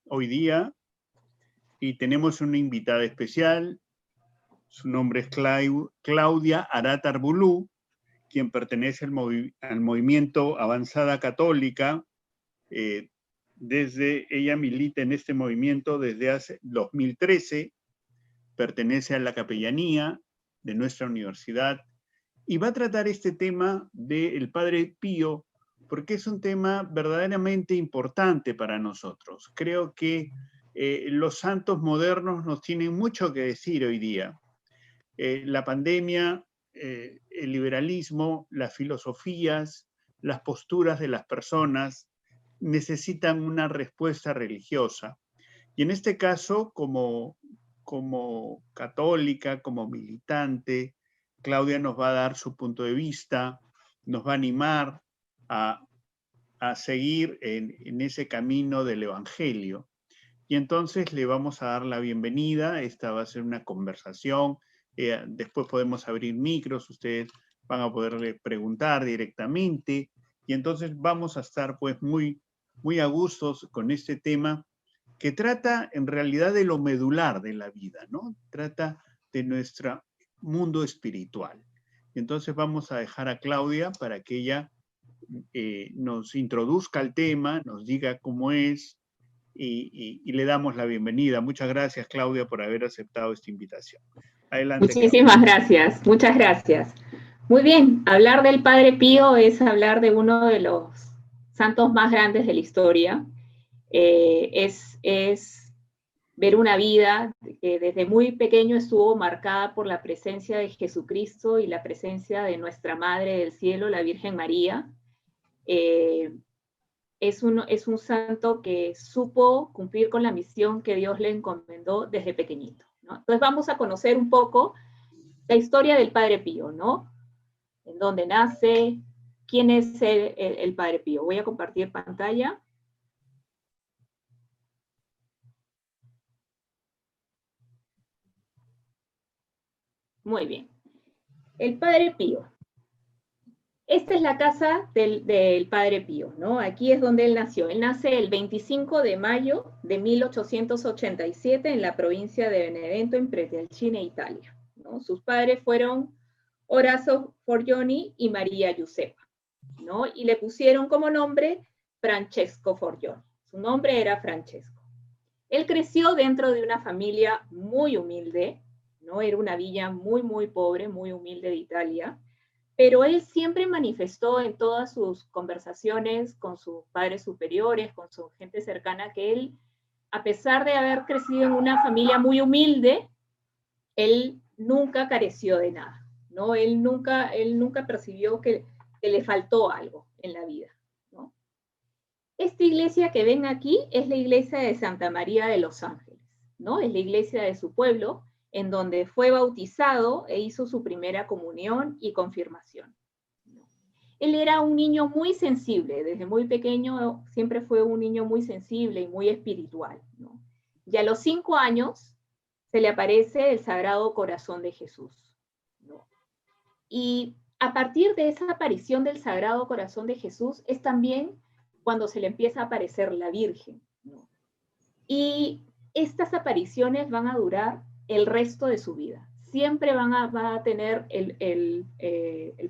hoy día y tenemos una invitada especial. Su nombre es Claudia Arat Arbulú, quien pertenece al movimiento Avanzada Católica. Ella milita en este movimiento desde hace 2013, pertenece a la capellanía de nuestra universidad y va a tratar este tema del Padre Pío porque es un tema verdaderamente importante para nosotros. Creo que los santos modernos nos tienen mucho que decir hoy día. La pandemia, el liberalismo, las filosofías, las posturas de las personas necesitan una respuesta religiosa. Y en este caso, como católica, como militante, Claudia nos va a dar su punto de vista, nos va a animar a seguir en ese camino del Evangelio. Y entonces le vamos a dar la bienvenida. Esta va a ser una conversación. Después podemos abrir micros, ustedes van a poderle preguntar directamente. Y entonces vamos a estar pues muy a gustos con este tema que trata en realidad de lo medular de la vida, ¿no? Trata de nuestro mundo espiritual. Entonces vamos a dejar a Claudia para que ella nos introduzca al tema, nos diga cómo es y le damos la bienvenida. Muchas gracias, Claudia, por haber aceptado esta invitación. Adelante, Muchísimas Claudia. gracias, muchas gracias. Muy bien, hablar del Padre Pío es hablar de uno de los santos más grandes de la historia. Es ver una vida que desde muy pequeño estuvo marcada por la presencia de Jesucristo y la presencia de nuestra Madre del Cielo, la Virgen María. Es un santo que supo cumplir con la misión que Dios le encomendó desde pequeñito, ¿no? Entonces vamos a conocer un poco la historia del Padre Pío, ¿no? En dónde nace, quién es el Padre Pío. Voy a compartir pantalla. Muy bien. El Padre Pío. Esta es la casa del Padre Pío, ¿no? Aquí es donde él nació. Él nace el 25 de mayo de 1887 en la provincia de Benevento, en Pretalcina, Italia, ¿no? Sus padres fueron Orazio Forgioni y María Giuseppa, ¿no? Y le pusieron como nombre Francesco Forgioni. Su nombre era Francesco. Él creció dentro de una familia muy humilde, ¿no? Era una villa muy pobre, muy humilde de Italia, pero él siempre manifestó en todas sus conversaciones con sus padres superiores, con su gente cercana, que él, a pesar de haber crecido en una familia muy humilde, él nunca careció de nada, ¿no? Él nunca percibió que le faltó algo en la vida, ¿no? Esta iglesia que ven aquí es la iglesia de Santa María de los Ángeles, ¿no? Es la iglesia de su pueblo, en donde fue bautizado e hizo su primera comunión y confirmación. Él era un niño muy sensible, desde muy pequeño siempre fue un niño muy sensible y muy espiritual, ¿no? Y a los 5 años se le aparece el Sagrado Corazón de Jesús, ¿no? Y a partir de esa aparición del Sagrado Corazón de Jesús es también cuando se le empieza a aparecer la Virgen, ¿no? Y estas apariciones van a durar el resto de su vida. Siempre va a tener el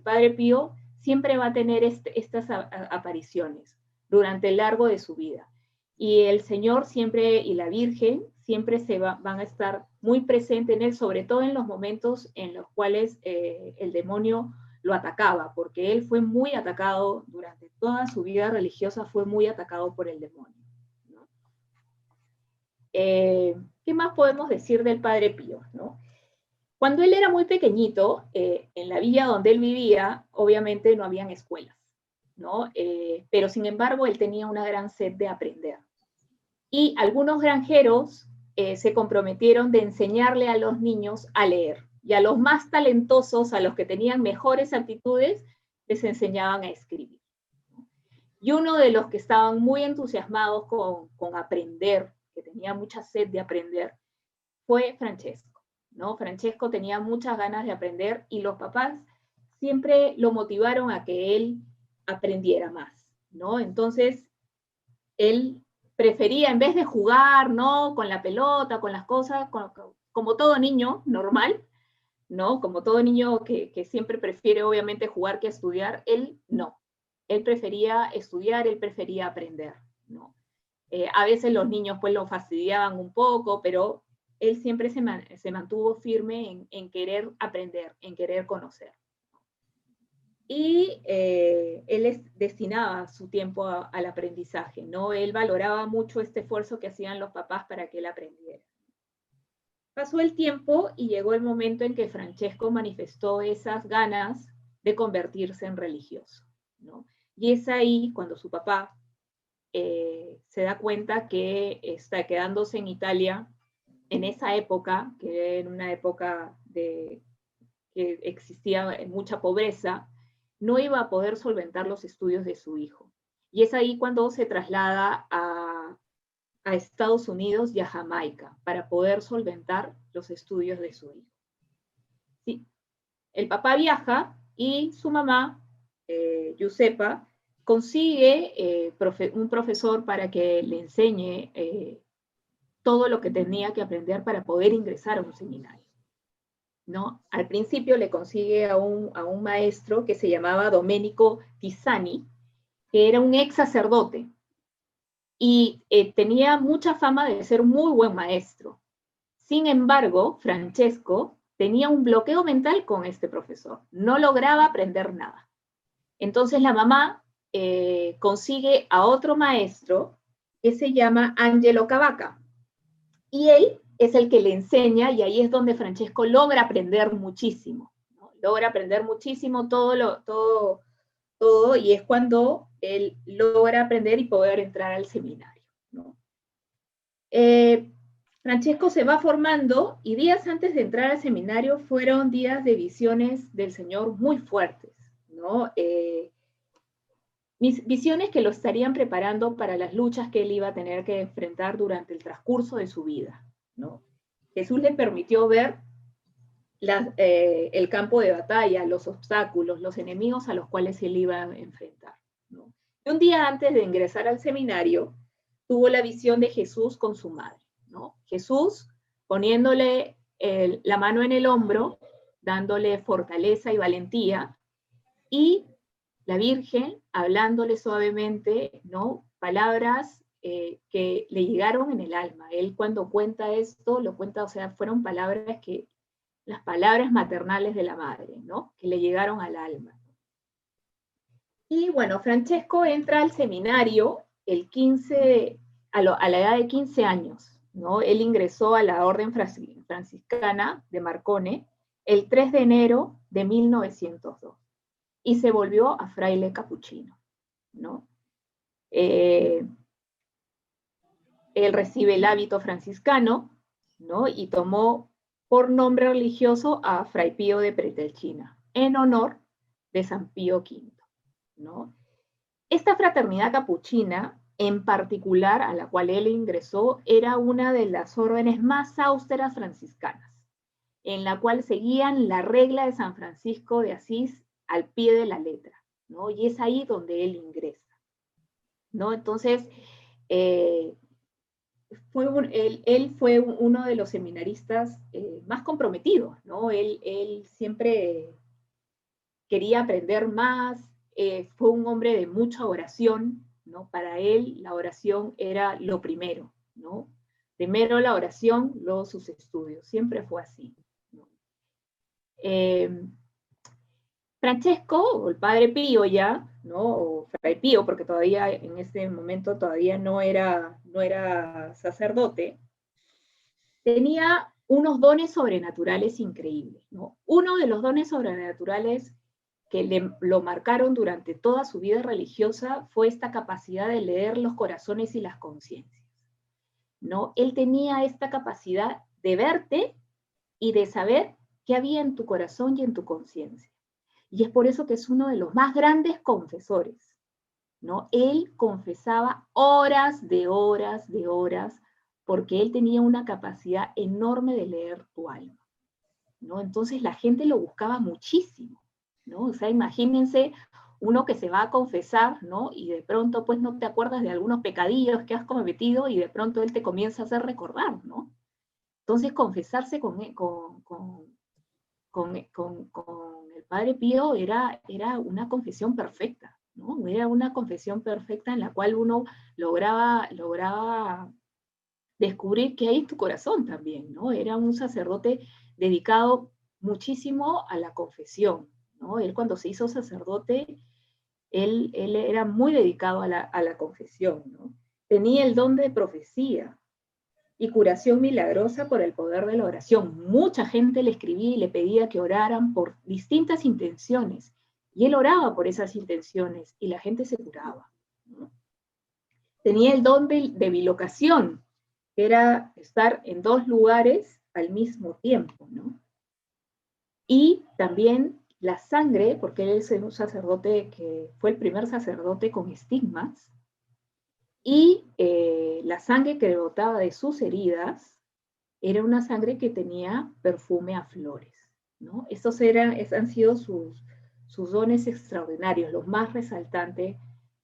Padre Pío, siempre va a tener estas apariciones durante el largo de su vida. Y el Señor siempre, y la Virgen, siempre van a estar muy presentes en él, sobre todo en los momentos en los cuales el demonio lo atacaba, porque él fue muy atacado durante toda su vida religiosa, fue muy atacado por el demonio. ¿Qué más podemos decir del Padre Pío, ¿no? Cuando él era muy pequeñito, en la villa donde él vivía, obviamente no habían escuelas, ¿no? Pero sin embargo, él tenía una gran sed de aprender. Y algunos granjeros se comprometieron de enseñarle a los niños a leer. Y a los más talentosos, a los que tenían mejores aptitudes, les enseñaban a escribir. Y uno de los que estaban muy entusiasmados con aprender, que tenía mucha sed de aprender, fue Francesco, ¿no? Francesco tenía muchas ganas de aprender y los papás siempre lo motivaron a que él aprendiera más, ¿no? Entonces, él prefería, en vez de jugar, ¿no? Con la pelota, con las cosas, como todo niño normal, ¿no? Como todo niño que siempre prefiere obviamente jugar que estudiar, él no. Él prefería estudiar, él prefería aprender, ¿no? A veces los niños pues lo fastidiaban un poco, pero él siempre se mantuvo firme en querer aprender, en querer conocer. Y él destinaba su tiempo al aprendizaje, ¿no? Él valoraba mucho este esfuerzo que hacían los papás para que él aprendiera. Pasó el tiempo y llegó el momento en que Francesco manifestó esas ganas de convertirse en religioso, ¿no? Y es ahí cuando su papá se da cuenta que está quedándose en Italia en esa época, que era una época que existía mucha pobreza, no iba a poder solventar los estudios de su hijo. Y es ahí cuando se traslada a Estados Unidos y a Jamaica para poder solventar los estudios de su hijo. Sí. El papá viaja y su mamá, Giuseppa, consigue un profesor para que le enseñe todo lo que tenía que aprender para poder ingresar a un seminario, ¿no? Al principio le consigue a un maestro que se llamaba Domenico Pisani, que era un ex sacerdote, y tenía mucha fama de ser un muy buen maestro. Sin embargo, Francesco tenía un bloqueo mental con este profesor, no lograba aprender nada. Entonces la mamá consigue a otro maestro que se llama Angelo Cavaca, y él es el que le enseña, y ahí es donde Francesco logra aprender muchísimo, ¿no? Logra aprender muchísimo todo, y es cuando él logra aprender y poder entrar al seminario, ¿no? Francesco se va formando, y días antes de entrar al seminario fueron días de visiones del Señor muy fuertes, ¿no? Visiones que lo estarían preparando para las luchas que él iba a tener que enfrentar durante el transcurso de su vida, ¿no? Jesús le permitió ver el campo de batalla, los obstáculos, los enemigos a los cuales él iba a enfrentar, ¿no? Y un día antes de ingresar al seminario, tuvo la visión de Jesús con su madre, ¿no? Jesús poniéndole la mano en el hombro, dándole fortaleza y valentía, y la Virgen hablándole suavemente, ¿no? Palabras que le llegaron en el alma. Él cuando cuenta esto, lo cuenta, o sea, fueron palabras las palabras maternales de la madre, ¿no? Que le llegaron al alma. Y bueno, Francesco entra al seminario a la edad de 15 años, ¿no? Él ingresó a la orden franciscana de Marcone el 3 de enero de 1902 y se volvió a fraile capuchino, ¿no? Él recibe el hábito franciscano, ¿no? Y tomó por nombre religioso a Fray Pío de Pietrelcina, en honor de San Pío V, ¿no? Esta fraternidad capuchina, en particular a la cual él ingresó, era una de las órdenes más austeras franciscanas, en la cual seguían la regla de San Francisco de Asís al pie de la letra, ¿no? Y es ahí donde él ingresa, ¿no? Entonces, él fue uno de los seminaristas más comprometidos, ¿no? Él siempre quería aprender más, fue un hombre de mucha oración, ¿no? Para él la oración era lo primero, ¿no? Primero la oración, luego sus estudios, siempre fue así, ¿no? Francesco, o el padre Pío ya, ¿no? O Fray Pío, porque todavía en ese momento todavía no era sacerdote, tenía unos dones sobrenaturales increíbles, ¿no? Uno de los dones sobrenaturales que lo marcaron durante toda su vida religiosa fue esta capacidad de leer los corazones y las conciencias, ¿no? Él tenía esta capacidad de verte y de saber qué había en tu corazón y en tu conciencia. Y es por eso que es uno de los más grandes confesores, ¿no? Él confesaba horas de horas de horas, porque él tenía una capacidad enorme de leer tu alma, ¿no? Entonces la gente lo buscaba muchísimo, ¿no? O sea, imagínense uno que se va a confesar, ¿no? Y de pronto pues no te acuerdas de algunos pecadillos que has cometido y de pronto él te comienza a hacer recordar, ¿no? Entonces confesarse con el Padre Pío era una confesión perfecta, ¿no? Era una confesión perfecta en la cual uno lograba descubrir que hay en tu corazón también, ¿no? Era un sacerdote dedicado muchísimo a la confesión, ¿no? Él cuando se hizo sacerdote, él era muy dedicado a la confesión, ¿no? Tenía el don de profecía y curación milagrosa por el poder de la oración. Mucha gente le escribía y le pedía que oraran por distintas intenciones, y él oraba por esas intenciones, y la gente se curaba, ¿no? Tenía el don de bilocación, que era estar en dos lugares al mismo tiempo, ¿no? Y también la sangre, porque él es un sacerdote que fue el primer sacerdote con estigmas, y la sangre que brotaba de sus heridas era una sangre que tenía perfume a flores, ¿no? Estos han sido sus dones extraordinarios, los más resaltantes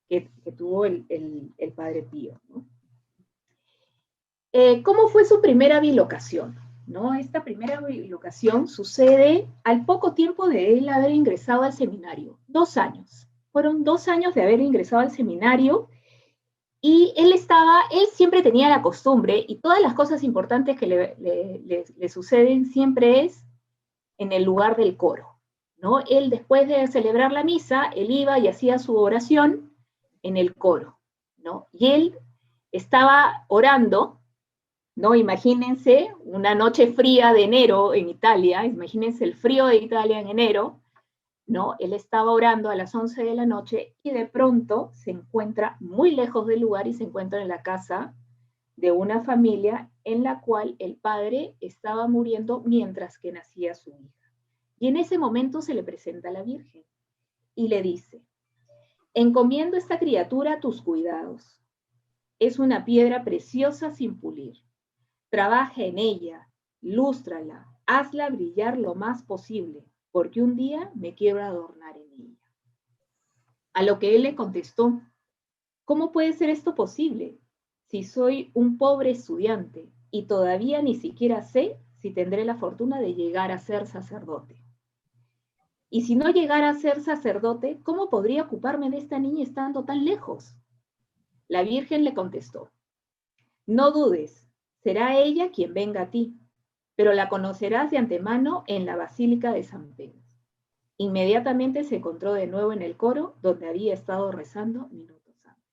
que tuvo el Padre Pío, ¿no? ¿Cómo fue su primera bilocación? ¿No? Esta primera bilocación sucede al poco tiempo de él haber ingresado al seminario, 2 años. Fueron 2 años de haber ingresado al seminario, y él siempre tenía la costumbre, y todas las cosas importantes que le suceden siempre es en el lugar del coro, ¿no? Él, después de celebrar la misa, él iba y hacía su oración en el coro, ¿no? Y él estaba orando, ¿no? Imagínense una noche fría de enero en Italia, imagínense el frío de Italia en enero, ¿no? Él estaba orando a las 11 de la noche y de pronto se encuentra muy lejos del lugar y se encuentra en la casa de una familia en la cual el padre estaba muriendo mientras que nacía su hija. Y en ese momento se le presenta a la Virgen y le dice: encomiendo esta criatura a tus cuidados. Es una piedra preciosa sin pulir. Trabaja en ella, lústrala, hazla brillar lo más posible, porque un día me quiero adornar en ella. A lo que él le contestó: ¿cómo puede ser esto posible? Si soy un pobre estudiante y todavía ni siquiera sé si tendré la fortuna de llegar a ser sacerdote. Y si no llegara a ser sacerdote, ¿cómo podría ocuparme de esta niña estando tan lejos? La Virgen le contestó: no dudes, será ella quien venga a ti, pero la conocerás de antemano en la Basílica de San Pedro. Inmediatamente se encontró de nuevo en el coro donde había estado rezando minutos antes.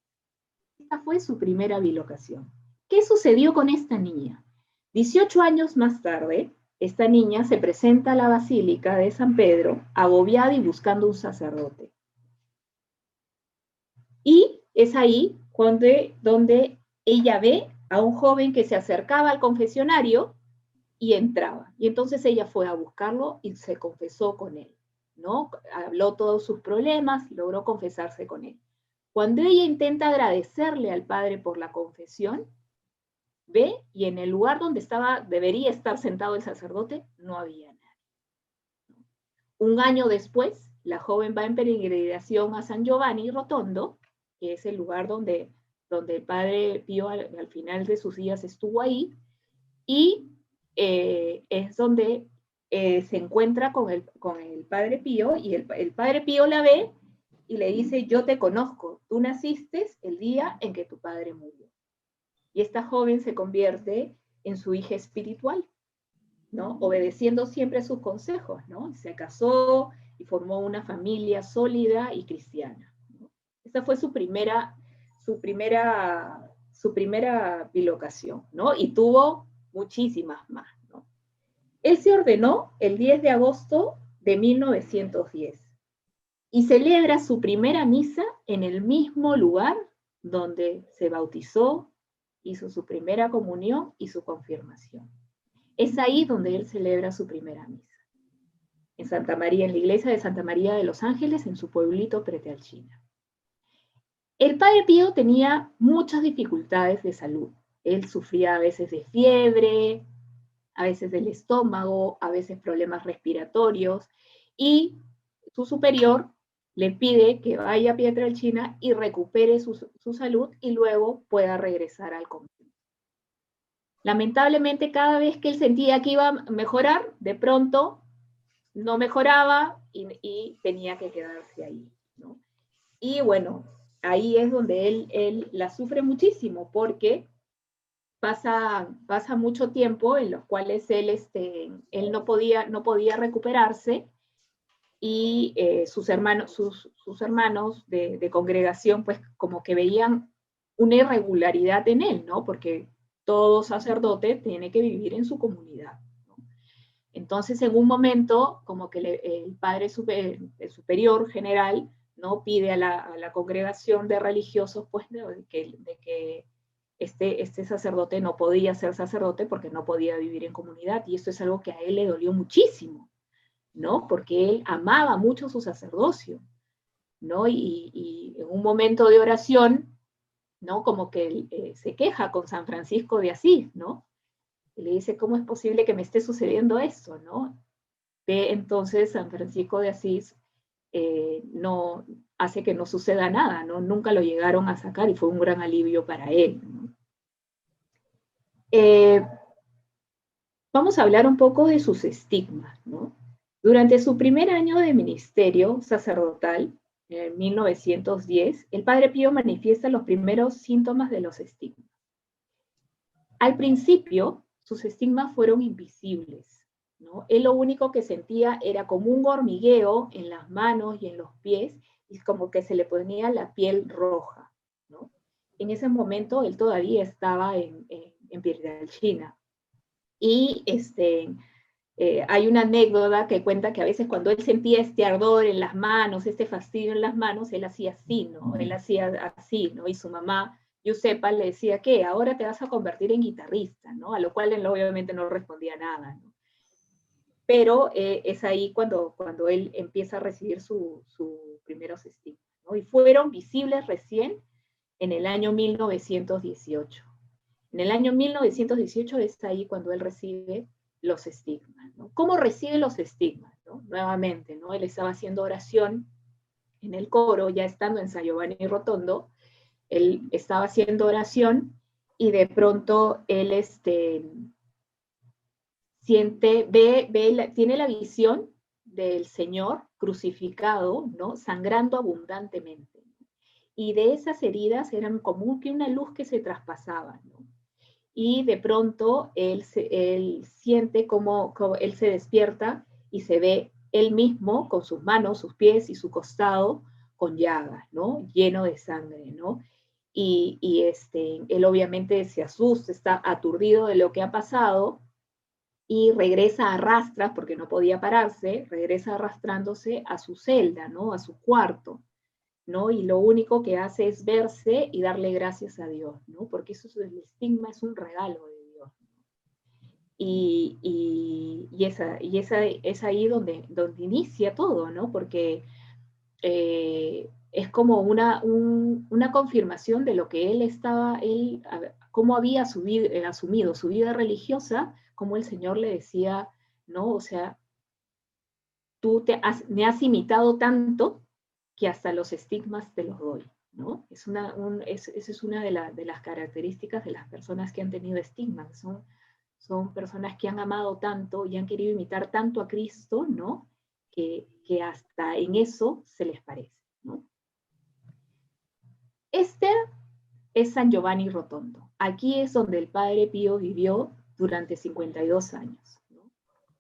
Esta fue su primera bilocación. ¿Qué sucedió con esta niña? 18 años más tarde, esta niña se presenta a la Basílica de San Pedro, agobiada y buscando un sacerdote. Y es ahí donde ella ve a un joven que se acercaba al confesionario y entraba. Y entonces ella fue a buscarlo y se confesó con él, ¿no? Habló todos sus problemas y logró confesarse con él. Cuando ella intenta agradecerle al padre por la confesión, ve y en el lugar donde debería estar sentado el sacerdote, no había nadie. Un año después, la joven va en peregrinación a San Giovanni Rotondo, que es el lugar donde el padre Pío al final de sus días estuvo ahí, y es donde se encuentra con el padre Pío, y el padre Pío la ve y le dice: yo te conozco, tú naciste el día en que tu padre murió. Y esta joven se convierte en su hija espiritual, ¿no? Obedeciendo siempre sus consejos, ¿no? Se casó y formó una familia sólida y cristiana, ¿no? Esta fue su primera bilocación, ¿no? Y tuvo muchísimas más, ¿no? Él se ordenó el 10 de agosto de 1910 y celebra su primera misa en el mismo lugar donde se bautizó, hizo su primera comunión y su confirmación. Es ahí donde él celebra su primera misa. En Santa María, en la iglesia de Santa María de los Ángeles, en su pueblito Pretalchina. El padre Pío tenía muchas dificultades de salud. Él sufría a veces de fiebre, a veces del estómago, a veces problemas respiratorios, y su superior le pide que vaya a Pietrelcina y recupere su salud y luego pueda regresar al convento. Lamentablemente, cada vez que él sentía que iba a mejorar, de pronto no mejoraba y tenía que quedarse ahí, ¿no? Y bueno, ahí es donde él la sufre muchísimo, porque pasa mucho tiempo en los cuales él no podía recuperarse, y sus hermanos de congregación, pues como que veían una irregularidad en él, ¿no? Porque todo sacerdote tiene que vivir en su comunidad, ¿no? Entonces, en un momento, como que el padre el superior general, ¿no? Pide a la congregación de religiosos, pues, de que este sacerdote no podía ser sacerdote porque no podía vivir en comunidad, y esto es algo que a él le dolió muchísimo, ¿no? Porque él amaba mucho su sacerdocio, ¿no? Y en un momento de oración, ¿no? Como que él, se queja con San Francisco de Asís, ¿no? Y le dice, ¿cómo es posible que me esté sucediendo esto, ¿no? Entonces San Francisco de Asís no hace que no suceda nada, ¿no? Nunca lo llegaron a sacar y fue un gran alivio para él, ¿no? Vamos a hablar un poco de sus estigmas, ¿no? Durante su primer año de ministerio sacerdotal, en 1910, el Padre Pío manifiesta los primeros síntomas de los estigmas. Al principio, sus estigmas fueron invisibles, ¿no? Él lo único que sentía era como un hormigueo en las manos y en los pies, y como que se le ponía la piel roja, ¿no? En ese momento él todavía estaba en Pietrelcina. Y hay una anécdota que cuenta que a veces cuando él sentía este ardor en las manos, este fastidio en las manos, él hacía así, ¿no? Él hacía así, ¿no? Y su mamá, Giuseppa, le decía, ¿qué? Ahora te vas a convertir en guitarrista, ¿no? A lo cual él obviamente no respondía nada, ¿no? Pero es ahí cuando él empieza a recibir sus primeros estigmas, ¿no? Y fueron visibles recién en el año 1918. En el año 1918 es ahí cuando él recibe los estigmas, ¿no? ¿Cómo recibe los estigmas, ¿no? Nuevamente, ¿no? Él estaba haciendo oración en el coro, ya estando en San Giovanni Rotondo, él estaba haciendo oración y de pronto él tiene la visión del Señor crucificado, ¿no? Sangrando abundantemente. Y de esas heridas eran como que una luz que se traspasaba, ¿no? Y de pronto él siente como él se despierta y se ve él mismo con sus manos, sus pies y su costado con llagas, ¿no? Lleno de sangre, ¿no? Y él obviamente se asusta, está aturdido de lo que ha pasado y regresa a rastras, porque no podía pararse, regresa arrastrándose a su celda, ¿no? A su cuarto, ¿no? Y lo único que hace es verse y darle gracias a Dios, ¿no? Porque eso es, el estigma es un regalo de Dios. Y es ahí donde inicia todo, ¿no? Porque es como una confirmación de lo que cómo había asumido su vida religiosa, como el Señor le decía, ¿no? O sea, me has imitado tanto que hasta los estigmas te los doy, ¿no? Esa es una de las características de las personas que han tenido estigmas, son personas que han amado tanto y han querido imitar tanto a Cristo, ¿no? Que hasta en eso se les parece, ¿no? Este es San Giovanni Rotondo. Aquí es donde el Padre Pío vivió durante 52 años, ¿no?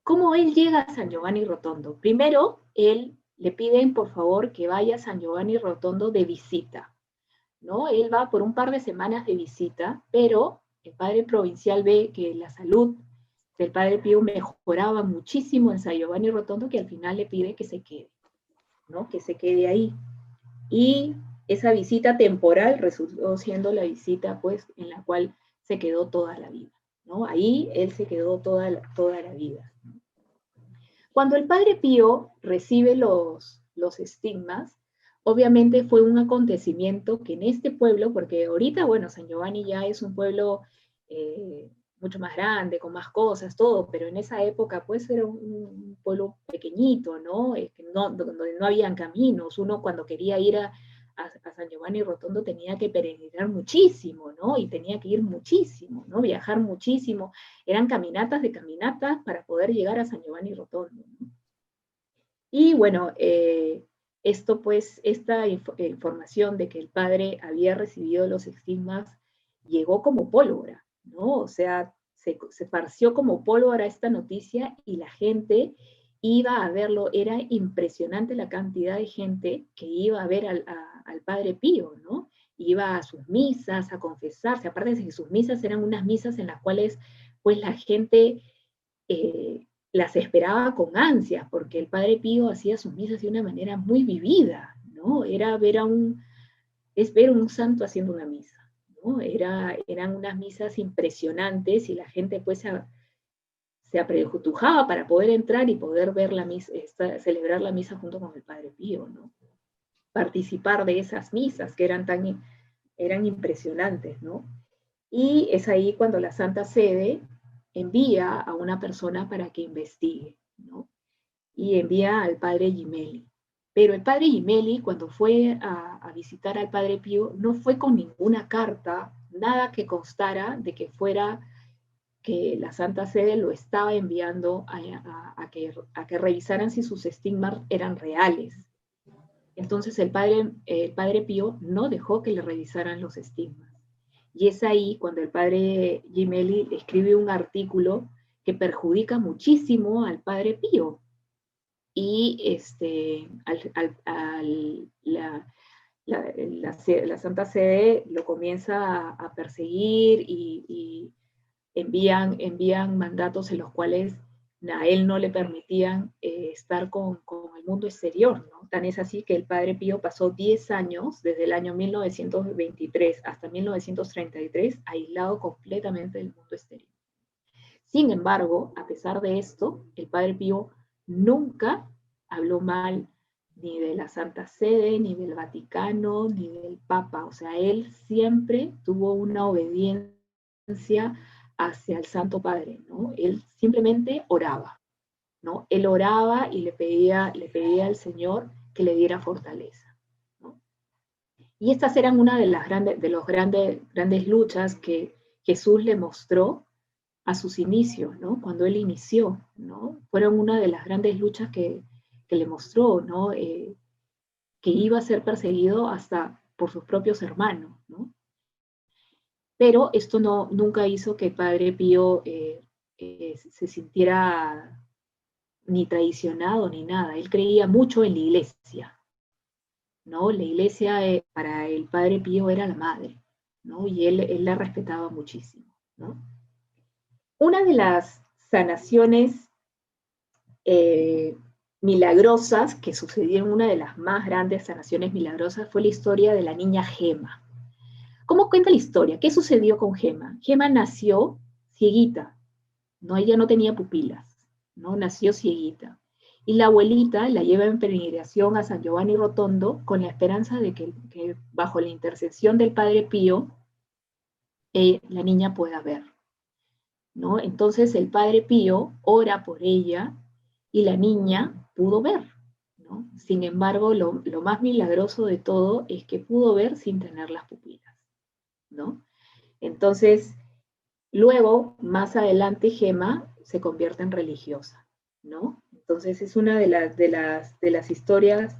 ¿Cómo él llega a San Giovanni Rotondo? Primero, él le piden por favor que vaya a San Giovanni Rotondo de visita, ¿no? Él va por un par de semanas de visita, pero el padre provincial ve que la salud del Padre Pío mejoraba muchísimo en San Giovanni Rotondo, que al final le pide que se quede, ¿no? Que se quede ahí. Y esa visita temporal resultó siendo la visita, pues, en la cual se quedó toda la vida, ¿no? Ahí él se quedó toda la vida, ¿no? Cuando el Padre Pío recibe los estigmas, obviamente fue un acontecimiento que en este pueblo, porque ahorita, bueno, San Giovanni ya es un pueblo mucho más grande, con más cosas, todo, pero en esa época pues era un pueblo pequeñito, ¿no? Donde no habían caminos. Uno cuando quería ir a San Giovanni Rotondo tenía que peregrinar muchísimo, ¿no? Y tenía que ir muchísimo, ¿no? Viajar muchísimo. Eran caminatas de caminatas para poder llegar a San Giovanni Rotondo, ¿no? Y bueno, esto pues, esta información de que el padre había recibido los estigmas llegó como pólvora, ¿no? O sea, se esparció como pólvora esta noticia y la gente iba a verlo. Era impresionante la cantidad de gente que iba a ver al Padre Pío, ¿no? Iba a sus misas, a confesarse, aparte de que sus misas eran unas misas en las cuales pues la gente las esperaba con ansias, porque el Padre Pío hacía sus misas de una manera muy vivida, ¿no? Era ver es ver un santo haciendo una misa, ¿no? Eran unas misas impresionantes y la gente pues se apretujaba para poder entrar y poder ver la misa, celebrar la misa junto con el Padre Pío, ¿no? Participar de esas misas que eran impresionantes, ¿no? Y es ahí cuando la Santa Sede envía a una persona para que investigue, ¿no? Y envía al padre Gemelli. Pero el padre Gemelli, cuando fue a visitar al padre Pío, no fue con ninguna carta, nada que constara de que fuera que la Santa Sede lo estaba enviando a que revisaran si sus estigmas eran reales. Entonces el padre Pío no dejó que le revisaran los estigmas. Y es ahí cuando el padre Gemelli escribe un artículo que perjudica muchísimo al padre Pío. Y la Santa Sede lo comienza a perseguir y envían mandatos en los cuales a él no le permitían estar con el mundo exterior, ¿no? Tan es así que el padre Pío pasó 10 años, desde el año 1923 hasta 1933, aislado completamente del mundo exterior. Sin embargo, a pesar de esto, el padre Pío nunca habló mal ni de la Santa Sede, ni del Vaticano, ni del Papa. O sea, él siempre tuvo una obediencia hacia el Santo Padre, ¿no? Él simplemente oraba, ¿no? Él oraba y le pedía al Señor que le diera fortaleza, ¿no? Y estas eran una de las grandes luchas que Jesús le mostró a sus inicios, ¿no? Cuando él inició, ¿no? Fueron una de las grandes luchas que le mostró, ¿no? Que iba a ser perseguido hasta por sus propios hermanos, ¿no? Pero esto nunca hizo que el Padre Pío se sintiera ni traicionado ni nada. Él creía mucho en la iglesia, ¿no? La iglesia para el Padre Pío era la madre, ¿no? Y él la respetaba muchísimo, ¿no? Una de las sanaciones milagrosas que sucedieron, una de las más grandes sanaciones milagrosas, fue la historia de la niña Gema. ¿Cómo cuenta la historia? ¿Qué sucedió con Gema? Gema nació cieguita, ¿no? Ella no tenía pupilas, ¿no? Nació cieguita. Y la abuelita la lleva en peregrinación a San Giovanni Rotondo con la esperanza de que bajo la intercesión del Padre Pío, la niña pueda ver, ¿no? Entonces el Padre Pío ora por ella y la niña pudo ver, ¿no? Sin embargo, lo más milagroso de todo es que pudo ver sin tener las pupilas, ¿no? Entonces, luego, más adelante, Gema se convierte en religiosa, ¿no? Entonces es una de las historias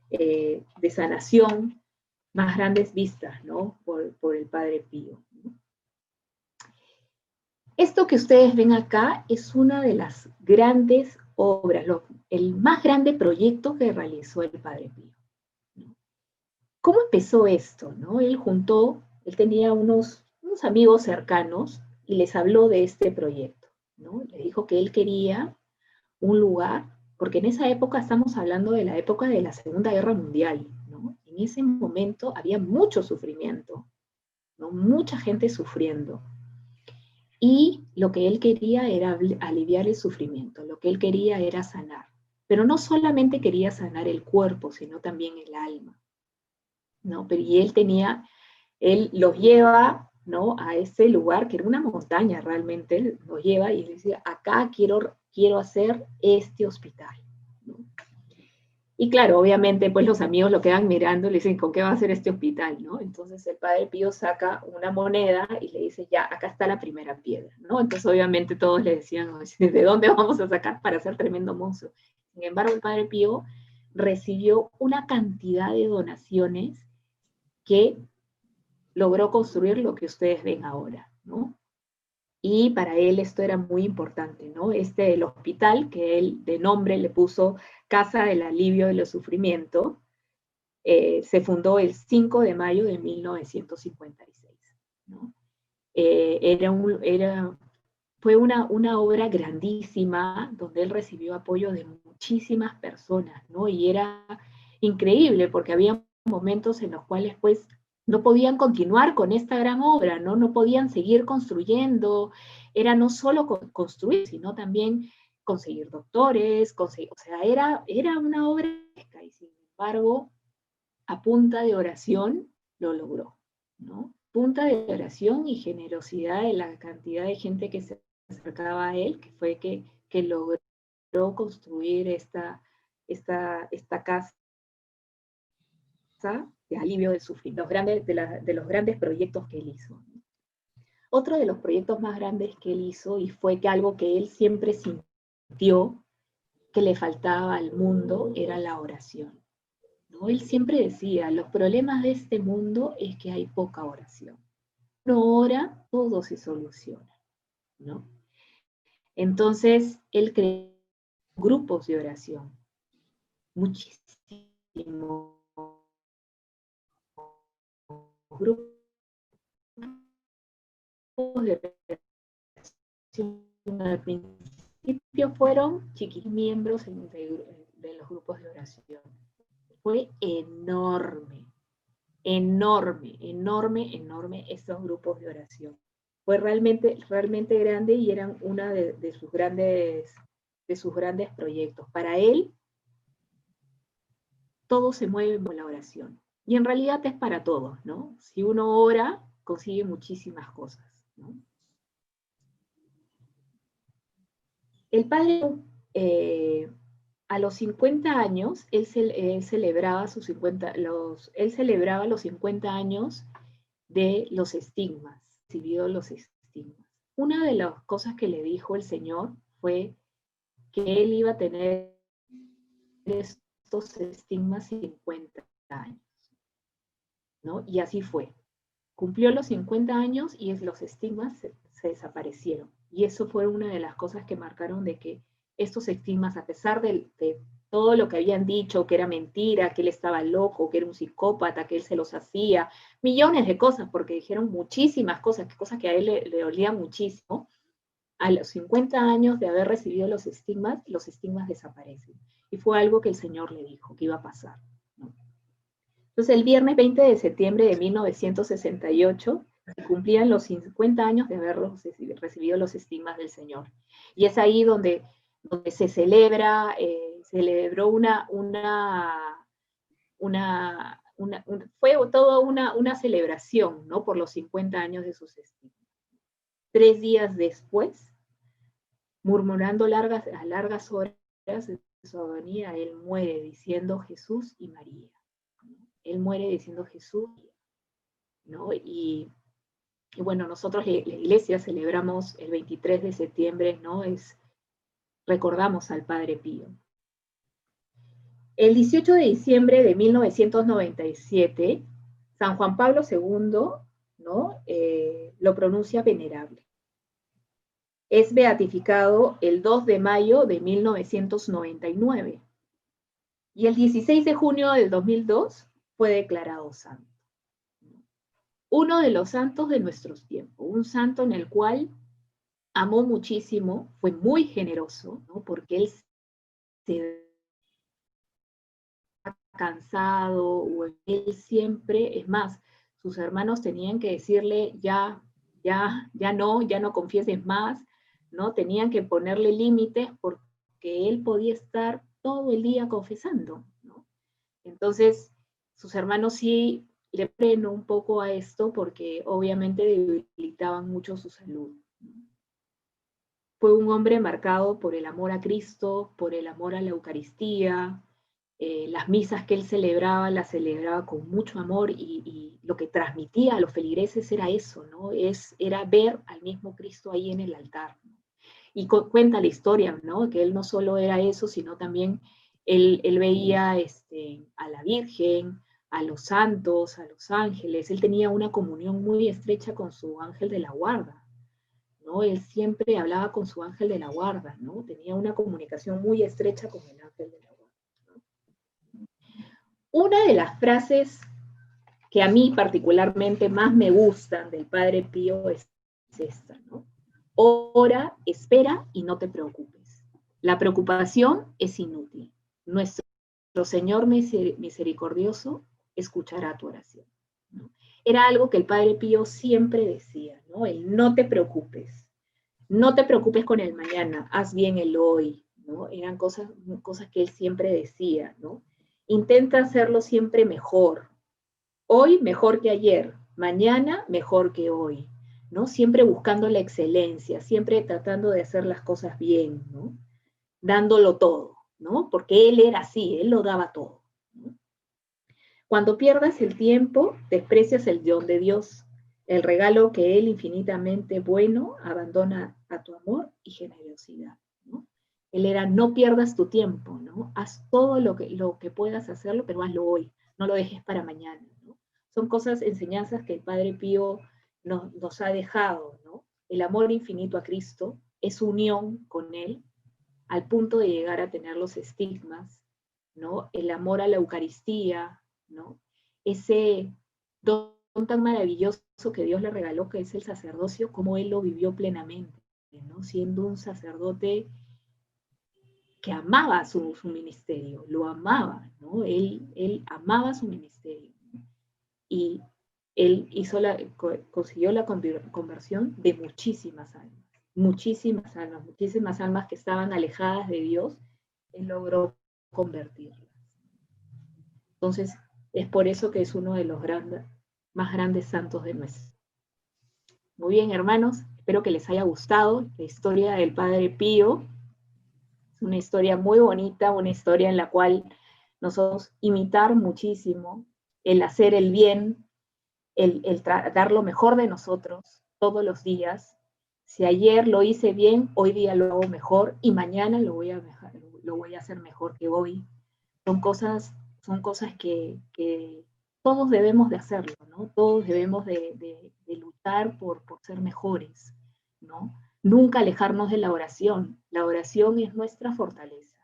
de sanación más grandes vistas, ¿no? Por el Padre Pío, ¿no? Esto que ustedes ven acá es una de las grandes obras, el más grande proyecto que realizó el Padre Pío, ¿no? ¿Cómo empezó esto, no? Él tenía unos amigos cercanos y les habló de este proyecto, ¿no? Le dijo que él quería un lugar, porque en esa época estamos hablando de la época de la Segunda Guerra Mundial, ¿no? En ese momento había mucho sufrimiento, ¿no? Mucha gente sufriendo. Y lo que él quería era aliviar el sufrimiento, lo que él quería era sanar. Pero no solamente quería sanar el cuerpo, sino también el alma, ¿no? Pero y él los lleva ¿no? A ese lugar, que era una montaña realmente, nos lleva y dice, acá quiero hacer este hospital, ¿no? Y claro, obviamente, pues los amigos lo quedan mirando y le dicen, ¿con qué va a hacer este hospital, no? Entonces el Padre Pío saca una moneda y le dice, ya, acá está la primera piedra, ¿no? Entonces obviamente todos le decían, ¿de dónde vamos a sacar para hacer tremendo monstruo? Sin embargo, el Padre Pío recibió una cantidad de donaciones que logró construir lo que ustedes ven ahora, ¿no? Y para él esto era muy importante, ¿no? El hospital, que él de nombre le puso Casa del Alivio de los Sufrimientos, se fundó el 5 de mayo de 1956, ¿no? Fue una obra grandísima donde él recibió apoyo de muchísimas personas, ¿no? Y era increíble porque había momentos en los cuales pues no podían continuar con esta gran obra, ¿no? No podían seguir construyendo, era no solo construir, sino también conseguir doctores, o sea, era una obra y sin embargo, a punta de oración lo logró, ¿no? Punta de oración y generosidad de la cantidad de gente que se acercaba a él, que fue que logró construir esta casa de alivio del sufrimiento, de los grandes proyectos que él hizo. Otro de los proyectos más grandes que él hizo, y fue que algo que él siempre sintió que le faltaba al mundo, era la oración, ¿no? Él siempre decía, los problemas de este mundo es que hay poca oración. Uno ora, todo se soluciona, ¿no? Entonces, él creó grupos de oración, muchísimos grupos de oración. Al principio fueron chiquitos miembros de los grupos de oración. Fue enorme, enorme, enorme, enorme estos grupos de oración. Fue realmente, realmente grande y eran una de sus grandes proyectos. Para él, todo se mueve con la oración. Y en realidad es para todos, ¿no? Si uno ora, consigue muchísimas cosas, ¿no? El padre, a los 50 años, él celebraba él celebraba los 50 años de los estigmas, recibió los estigmas. Una de las cosas que le dijo el Señor fue que él iba a tener estos estigmas 50 años, ¿no? Y así fue. Cumplió los 50 años y los estigmas se desaparecieron. Y eso fue una de las cosas que marcaron de que estos estigmas, a pesar de todo lo que habían dicho, que era mentira, que él estaba loco, que era un psicópata, que él se los hacía, millones de cosas, porque dijeron muchísimas cosas que a él le dolían muchísimo. A los 50 años de haber recibido los estigmas desaparecen. Y fue algo que el Señor le dijo que iba a pasar, ¿no? Entonces, el viernes 20 de septiembre de 1968 se cumplían los 50 años de haber recibido los estigmas del Señor. Y es ahí donde se celebró fue toda una celebración, ¿no? Por los 50 años de sus estigmas. 3 días después, murmurando a largas horas de su agonía, él muere diciendo Jesús y María. Él muere diciendo Jesús, ¿no? Y bueno, nosotros la iglesia celebramos el 23 de septiembre, ¿no? Recordamos al Padre Pío. El 18 de diciembre de 1997, San Juan Pablo II, ¿no? Lo pronuncia venerable. Es beatificado el 2 de mayo de 1999. Y el 16 de junio del 2002 fue declarado santo. Uno de los santos de nuestros tiempos, un santo en el cual amó muchísimo, fue muy generoso, ¿no? Porque él se ha cansado, o él siempre, es más, sus hermanos tenían que decirle, ya no confieses más, ¿no? Tenían que ponerle límites porque él podía estar todo el día confesando, ¿no? Entonces, sus hermanos sí le freno un poco a esto porque obviamente debilitaban mucho su salud. Fue un hombre marcado por el amor a Cristo, por el amor a la Eucaristía. Las misas que él celebraba, las celebraba con mucho amor y lo que transmitía a los feligreses era eso, ¿no? Era ver al mismo Cristo ahí en el altar, ¿no? Y cuenta la historia, ¿no? Que él no solo era eso, sino también él veía a la Virgen, a los santos, a los ángeles. Él tenía una comunión muy estrecha con su ángel de la guarda, ¿no? Él siempre hablaba con su ángel de la guarda, ¿no? Tenía una comunicación muy estrecha con el ángel de la guarda. Una de las frases que a mí particularmente más me gustan del Padre Pío es esta, ¿no? Ora, espera y no te preocupes. La preocupación es inútil. Nuestro Señor misericordioso escuchará tu oración, ¿no? Era algo que el Padre Pío siempre decía, ¿no? El no te preocupes. No te preocupes con el mañana, haz bien el hoy, ¿no? Eran cosas que él siempre decía, ¿no? Intenta hacerlo siempre mejor. Hoy mejor que ayer, mañana mejor que hoy, ¿no? Siempre buscando la excelencia, siempre tratando de hacer las cosas bien, ¿no? Dándolo todo, ¿no? Porque él era así, él lo daba todo, ¿no? Cuando pierdas el tiempo, desprecias el don de Dios, el regalo que él infinitamente bueno abandona a tu amor y generosidad, ¿no? Él era, no pierdas tu tiempo, ¿no? Haz todo lo que puedas hacerlo, pero hazlo hoy, no lo dejes para mañana, ¿no? Son cosas, enseñanzas que el Padre Pío nos ha dejado, ¿no? El amor infinito a Cristo es unión con Él, al punto de llegar a tener los estigmas, ¿no? El amor a la Eucaristía, ¿no? Ese don tan maravilloso que Dios le regaló, que es el sacerdocio, como Él lo vivió plenamente, ¿no? Siendo un sacerdote que amaba su ministerio, lo amaba, ¿no? Él amaba su ministerio, ¿no? Y él consiguió la conversión de muchísimas almas que estaban alejadas de Dios, él logró convertirlas. Entonces, es por eso que es uno de los más grandes santos de nuestro. Muy bien, hermanos, espero que les haya gustado la historia del Padre Pío. Es una historia muy bonita, una historia en la cual nosotros imitar muchísimo, el hacer el bien, el dar lo mejor de nosotros todos los días. Si ayer lo hice bien, hoy día lo hago mejor y mañana lo voy a hacer mejor que hoy. Son cosas que todos debemos de hacerlo, ¿no? Todos debemos de luchar por ser mejores, ¿no? Nunca alejarnos de la oración. La oración es nuestra fortaleza.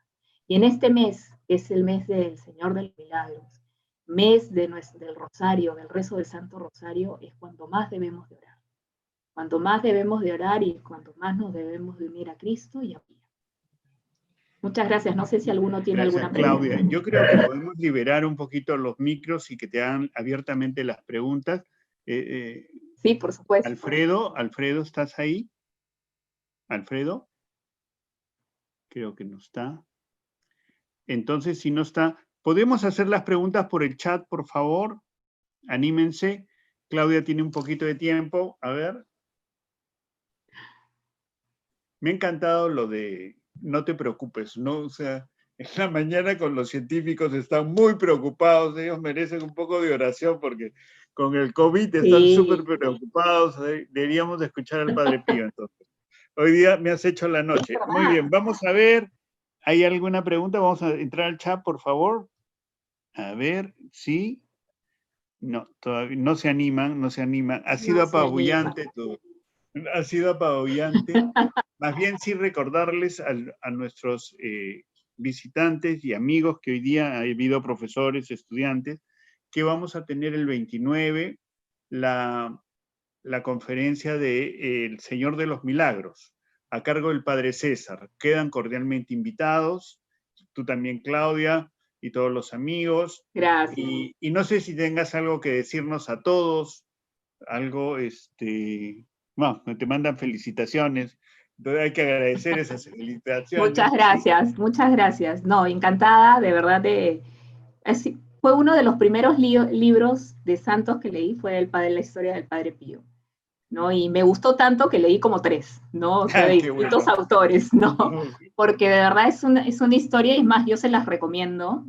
Y en este mes, que es el mes del Señor de los Milagros, mes del Rosario, del rezo del Santo Rosario, es cuando más debemos de orar. Cuanto más debemos de orar y cuanto más nos debemos de unir a Cristo y a María. Muchas gracias. No sé si alguno tiene alguna pregunta. Claudia, yo creo que podemos liberar un poquito los micros y que te hagan abiertamente las preguntas. Sí, por supuesto. Alfredo, ¿estás ahí? Alfredo, creo que no está. Entonces, si no está, ¿podemos hacer las preguntas por el chat, por favor? Anímense. Claudia tiene un poquito de tiempo. A ver. Me ha encantado lo de no te preocupes, ¿no? O sea, en la mañana con los científicos están muy preocupados, ellos merecen un poco de oración porque con el COVID están súper preocupados. Deberíamos de escuchar al Padre Pío entonces. Hoy día me has hecho la noche. Muy bien, vamos a ver. ¿Hay alguna pregunta? Vamos a entrar al chat, por favor. A ver, ¿sí? No, todavía no se animan. Ha sido apabullante todo. Ha sido apabullante. Más bien sí recordarles a nuestros visitantes y amigos que hoy día ha habido profesores, estudiantes, que vamos a tener el 29 la conferencia de El Señor de los Milagros, a cargo del Padre César. Quedan cordialmente invitados, tú también, Claudia, y todos los amigos. Gracias. Y no sé si tengas algo que decirnos a todos, algo, bueno, te mandan felicitaciones, entonces hay que agradecer esas felicitaciones. Muchas gracias. No, encantada, de verdad, fue uno de los primeros libros de santos que leí, fue la historia del Padre Pío, ¿no? Y me gustó tanto que leí como 3, ¿no? O sea, de distintos autores, ¿no? Porque de verdad es una historia, y es más, yo se las recomiendo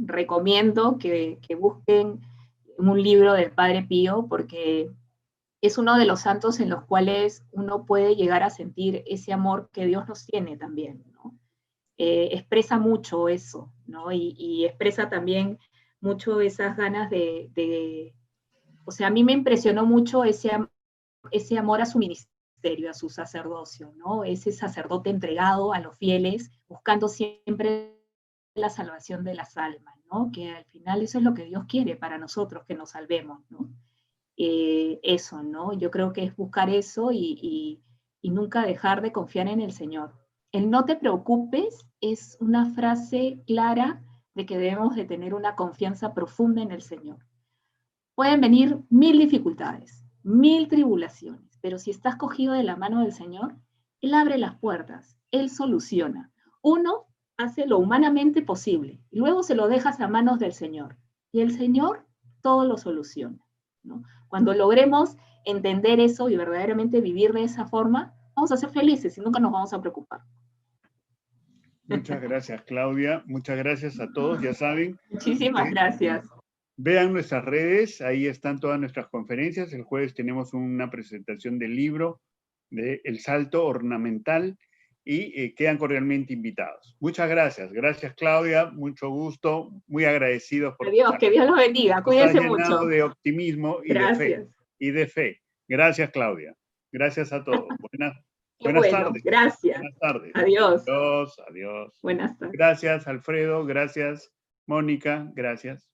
que busquen un libro del Padre Pío, porque es uno de los santos en los cuales uno puede llegar a sentir ese amor que Dios nos tiene también, ¿no? Expresa mucho eso, ¿no? Y expresa también mucho esas ganas o sea, a mí me impresionó mucho ese amor a su ministerio, a su sacerdocio, ¿no? Ese sacerdote entregado a los fieles, buscando siempre la salvación de las almas, ¿no? Que al final eso es lo que Dios quiere para nosotros, que nos salvemos, ¿no? Eso, ¿no? Yo creo que es buscar eso y nunca dejar de confiar en el Señor. El no te preocupes es una frase clara de que debemos de tener una confianza profunda en el Señor. Pueden venir 1000 dificultades, 1000 tribulaciones, pero si estás cogido de la mano del Señor, Él abre las puertas, Él soluciona. Uno hace lo humanamente posible y luego se lo dejas a manos del Señor. Y el Señor todo lo soluciona, ¿no? Cuando logremos entender eso y verdaderamente vivir de esa forma, vamos a ser felices y nunca nos vamos a preocupar. Muchas gracias, Claudia. Muchas gracias a todos, ya saben. Muchísimas gracias. Vean nuestras redes, ahí están todas nuestras conferencias. El jueves tenemos una presentación del libro de El Salto Ornamental y quedan cordialmente invitados. Muchas gracias. Gracias, Claudia. Mucho gusto. Muy agradecidos por Adiós, que Dios los bendiga. Cuídense mucho. De optimismo y de fe. Gracias, Claudia. Gracias a todos. Buenas tardes. Gracias. Buenas tardes. Adiós. Adiós. Buenas tardes. Gracias, Alfredo. Gracias, Mónica. Gracias.